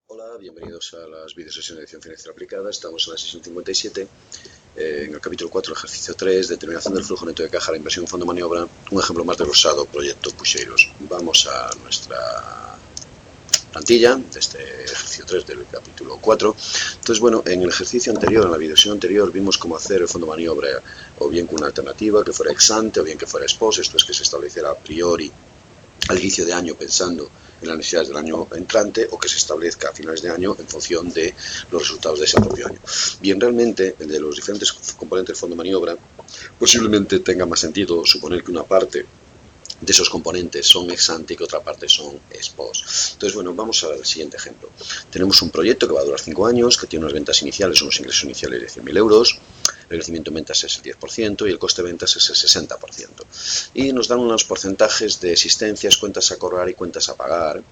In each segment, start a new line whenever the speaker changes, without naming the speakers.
Hola, bienvenidos a las videosesiones de edición financiera aplicada. Estamos en la sesión 57, en el capítulo 4, ejercicio 3, determinación del flujo neto de caja, la inversión en fondo de maniobra, un ejemplo más desglosado, proyecto Pucheiros. Vamos a nuestra plantilla de este ejercicio 3 del capítulo 4. Entonces, bueno, en el ejercicio anterior, en la videosesión anterior, vimos cómo hacer el fondo de maniobra o bien con una alternativa que fuera ex ante o bien que fuera ex post, esto es que se estableciera a priori al inicio de año pensando en las necesidades del año entrante o que se establezca a finales de año en función de los resultados de ese propio año. Bien, realmente, de los diferentes componentes del fondo de maniobra, posiblemente tenga más sentido suponer que una parte de esos componentes son ex ante y que otra parte son ex post. Entonces, bueno, vamos al siguiente ejemplo. Tenemos un proyecto que va a durar 5 años, que tiene unas ventas iniciales, unos ingresos iniciales de 100.000 euros, el crecimiento en ventas es el 10% y el coste de ventas es el 60%. Y nos dan unos porcentajes de existencias, cuentas a cobrar y cuentas a pagar.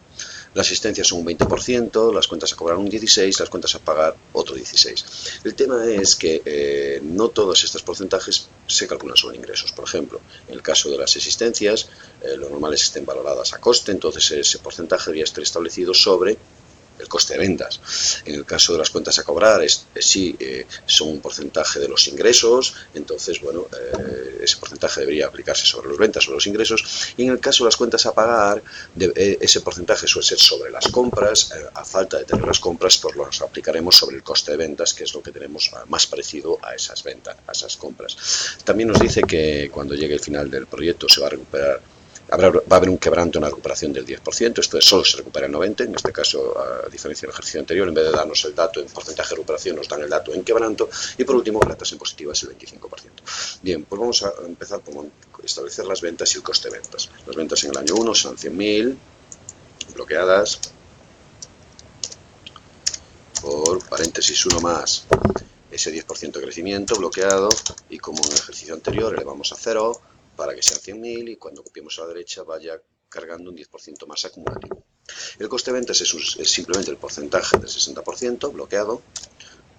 Las asistencias son un 20%, las cuentas a cobrar un 16%, las cuentas a pagar otro 16%. El tema es que no todos estos porcentajes se calculan sobre ingresos. Por ejemplo, en el caso de las existencias, lo normal es que estén valoradas a coste, entonces ese porcentaje debería estar establecido sobre el coste de ventas. En el caso de las cuentas a cobrar, sí son un porcentaje de los ingresos, entonces, bueno, ese porcentaje debería aplicarse sobre las ventas, sobre los ingresos, y en el caso de las cuentas a pagar, ese porcentaje suele ser sobre las compras. A falta de tener las compras, pues los aplicaremos sobre el coste de ventas, que es lo que tenemos más parecido a esas ventas, a esas compras. También nos dice que cuando llegue el final del proyecto se va a recuperar, va a haber un quebranto, una recuperación del 10%, esto es, solo se recupera el 90%, en este caso, a diferencia del ejercicio anterior, en vez de darnos el dato en porcentaje de recuperación, nos dan el dato en quebranto, y por último, la tasa impositiva es el 25%. Bien, pues vamos a empezar por establecer las ventas y el coste de ventas. Las ventas en el año 1 son 100.000, bloqueadas, por paréntesis 1 más ese 10% de crecimiento bloqueado, y como en el ejercicio anterior elevamos a 0 para que sean 100.000 y cuando copiemos a la derecha vaya cargando un 10% más acumulativo. El coste de ventas es simplemente el porcentaje del 60% bloqueado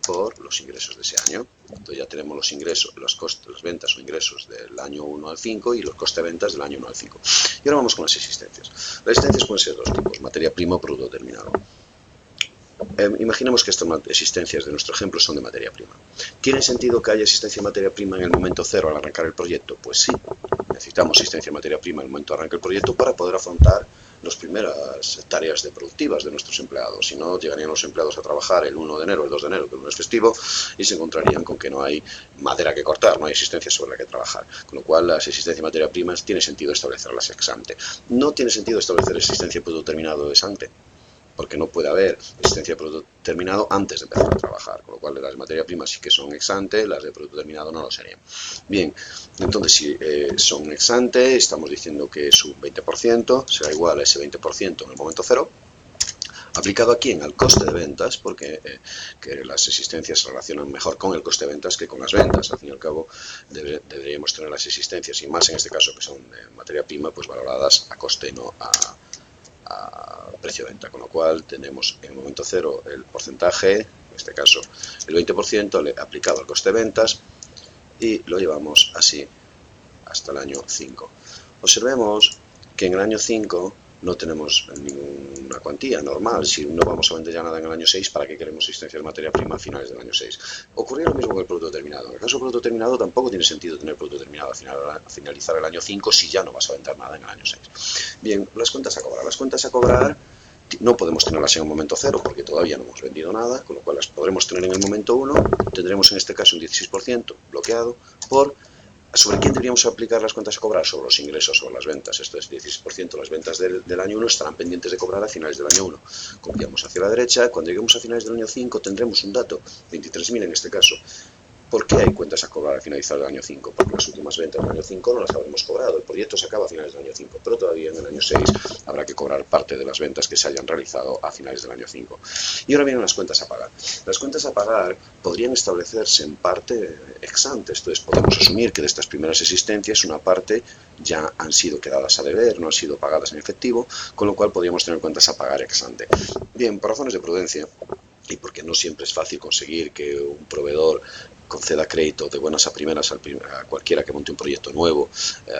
por los ingresos de ese año. Entonces ya tenemos los ingresos, los costes, las ventas o ingresos del año 1 al 5 y los costes de ventas del año 1 al 5. Y ahora vamos con las existencias. Las existencias pueden ser de dos tipos: materia prima o producto terminado. Imaginemos que estas existencias de nuestro ejemplo son de materia prima. ¿Tiene sentido que haya existencia de materia prima en el momento cero al arrancar el proyecto? Pues sí, necesitamos existencia de materia prima en el momento de arrancar el proyecto para poder afrontar las primeras tareas productivas de nuestros empleados. Si no, llegarían los empleados a trabajar el 1 de enero, el 2 de enero, que el lunes festivo, y se encontrarían con que no hay madera que cortar, no hay existencia sobre la que trabajar. Con lo cual, las existencias de materia prima tiene sentido establecerlas ex ante. No tiene sentido establecer existencia de producto terminado ex ante, porque no puede haber existencia de producto terminado antes de empezar a trabajar, con lo cual las de materia prima sí que son ex ante, las de producto terminado no lo serían. Bien, entonces si son ex ante, estamos diciendo que es un 20%, será igual a ese 20% en el momento cero, aplicado a quién, al coste de ventas, porque que las existencias se relacionan mejor con el coste de ventas que con las ventas. Al fin y al cabo, deberíamos tener las existencias, y más en este caso que son de materia prima, pues valoradas a coste, no a precio de venta, con lo cual tenemos en el momento cero el porcentaje, en este caso el 20% aplicado al coste de ventas, y lo llevamos así hasta el año 5. Observemos que en el año 5 no tenemos ninguna cuantía normal. Si no vamos a vender ya nada en el año 6, ¿para qué queremos existencia de materia prima a finales del año 6? Ocurrió lo mismo con el producto terminado. En el caso del producto terminado tampoco tiene sentido tener producto terminado a finalizar el año 5 si ya no vas a vender nada en el año 6. Bien, las cuentas a cobrar. Las cuentas a cobrar no podemos tenerlas en el momento 0 porque todavía no hemos vendido nada, con lo cual las podremos tener en el momento 1. Tendremos en este caso un 16% bloqueado por... ¿Sobre quién deberíamos aplicar las cuentas a cobrar? Sobre los ingresos, sobre las ventas. Esto es 16%. Las ventas del año 1 estarán pendientes de cobrar a finales del año 1. Copiamos hacia la derecha. Cuando lleguemos a finales del año 5 tendremos un dato, 23.000 en este caso. ¿Por qué hay cuentas a cobrar al finalizar el año 5? Porque las últimas ventas del año 5 no las habremos cobrado. El proyecto se acaba a finales del año 5, pero todavía en el año 6 habrá que cobrar parte de las ventas que se hayan realizado a finales del año 5. Y ahora vienen las cuentas a pagar. Las cuentas a pagar podrían establecerse en parte ex ante. Esto es, podemos asumir que de estas primeras existencias una parte ya han sido quedadas a deber, no han sido pagadas en efectivo, con lo cual podríamos tener cuentas a pagar ex ante. Bien, por razones de prudencia, y porque no siempre es fácil conseguir que un proveedor conceda crédito de buenas a primeras a cualquiera que monte un proyecto nuevo,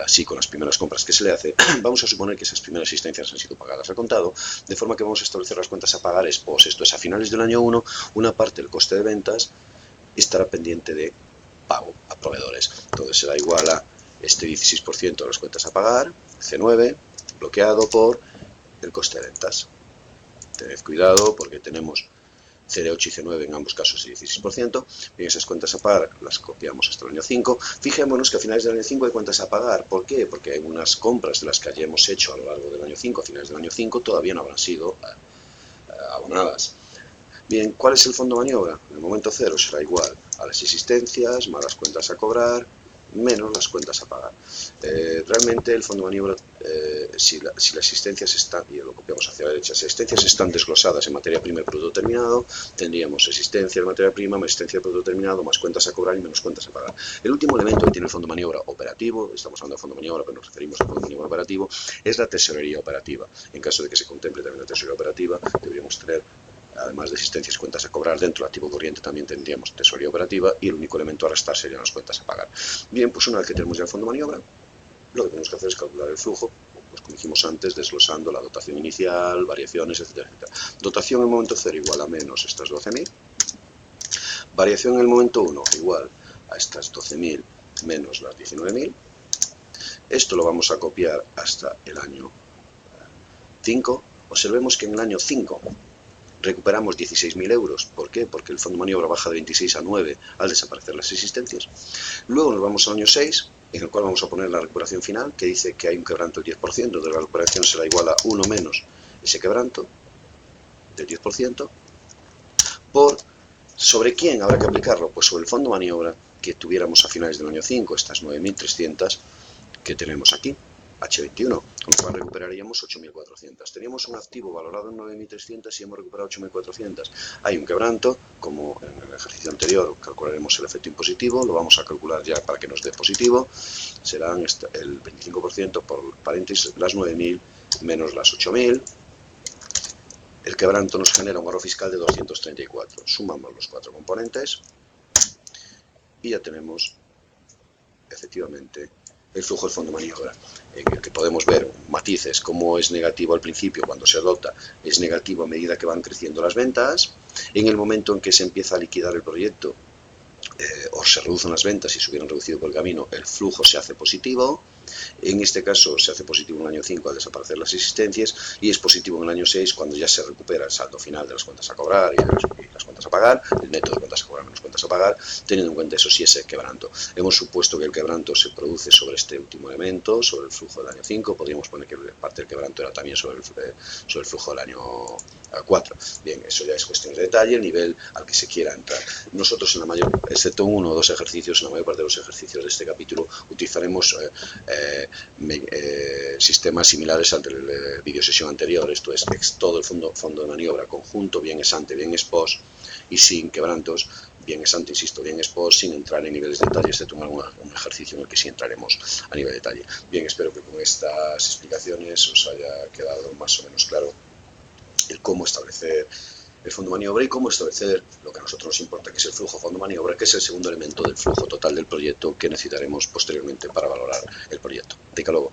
así con las primeras compras que se le hace, vamos a suponer que esas primeras asistencias han sido pagadas al contado, de forma que vamos a establecer las cuentas a pagar ex post. Esto es, a finales del año 1, una parte del coste de ventas estará pendiente de pago a proveedores. Entonces será igual a este 16% de las cuentas a pagar, C9, bloqueado por el coste de ventas. Tened cuidado porque tenemos C8 y C9 en ambos casos el 16%, bien, esas cuentas a pagar las copiamos hasta el año 5. Fijémonos que a finales del año 5 hay cuentas a pagar. ¿Por qué? Porque hay unas compras de las que hayamos hecho a lo largo del año 5, a finales del año 5, todavía no habrán sido abonadas. Bien, ¿cuál es el fondo de maniobra? En el momento 0 será igual a las existencias más las cuentas a cobrar menos las cuentas a pagar. Realmente el fondo de maniobra, si las existencias están, y lo copiamos hacia la derecha, si las existencias están desglosadas en materia prima y producto terminado, tendríamos existencia de materia prima más existencia de producto terminado más cuentas a cobrar y menos cuentas a pagar. El último elemento que tiene el fondo de maniobra operativo, estamos hablando de fondo de maniobra pero nos referimos al fondo de maniobra operativo, es la tesorería operativa. En caso de que se contemple también la tesorería operativa, deberíamos tener, además de existencias y cuentas a cobrar, dentro del activo corriente también tendríamos tesorería operativa y el único elemento a restar serían las cuentas a pagar. Bien, pues una vez que tenemos ya el fondo de maniobra, lo que tenemos que hacer es calcular el flujo, pues como dijimos antes, desglosando la dotación inicial, variaciones, etcétera, etcétera. Dotación en el momento 0 igual a menos estas 12.000. Variación en el momento 1 igual a estas 12.000 menos las 19.000. Esto lo vamos a copiar hasta el año 5. Observemos que en el año 5 recuperamos 16.000 euros. ¿Por qué? Porque el fondo de maniobra baja de 26 a 9 al desaparecer las existencias. Luego nos vamos al año 6, en el cual vamos a poner la recuperación final, que dice que hay un quebranto del 10%, de la recuperación será igual a 1 menos ese quebranto del 10%, ¿sobre quién habrá que aplicarlo? Pues sobre el fondo de maniobra que tuviéramos a finales del año 5, estas 9.300 que tenemos aquí, H21, con lo cual recuperaríamos 8.400. Teníamos un activo valorado en 9.300 y hemos recuperado 8.400. Hay un quebranto, como en el ejercicio anterior calcularemos el efecto impositivo, lo vamos a calcular ya para que nos dé positivo, serán el 25% por paréntesis, las 9.000 menos las 8.000. El quebranto nos genera un ahorro fiscal de 234. Sumamos los 4 componentes y ya tenemos efectivamente el flujo del fondo de maniobra, en el que podemos ver matices, como es negativo al principio cuando se adopta, es negativo a medida que van creciendo las ventas, en el momento en que se empieza a liquidar el proyecto o se reducen las ventas y se hubieran reducido por el camino, el flujo se hace positivo. En este caso se hace positivo en el año 5 al desaparecer las existencias y es positivo en el año 6 cuando ya se recupera el saldo final de las cuentas a cobrar y las cuentas a pagar, el neto de cuentas a cobrar menos cuentas a pagar, teniendo en cuenta eso sí ese quebranto. Hemos supuesto que el quebranto se produce sobre este último elemento, sobre el flujo del año 5, podríamos poner que parte del quebranto era también sobre el flujo del año 4. Bien, eso ya es cuestión de detalle, el nivel al que se quiera entrar. Nosotros en la mayor, excepto uno o dos ejercicios, en la mayor parte de los ejercicios de este capítulo utilizaremos sistemas similares al del videosesión anterior, esto es todo el fondo de maniobra conjunto, bien ex ante, bien ex post y sin quebrantos, bien ex ante, insisto, bien ex post, sin entrar en niveles de detalle, excepto un ejercicio en el que sí entraremos a nivel de detalle. Bien, espero que con estas explicaciones os haya quedado más o menos claro el cómo establecer el fondo de maniobra y cómo establecer lo que a nosotros nos importa, que es el flujo fondo de maniobra, que es el segundo elemento del flujo total del proyecto que necesitaremos posteriormente para valorar el proyecto. Hasta luego.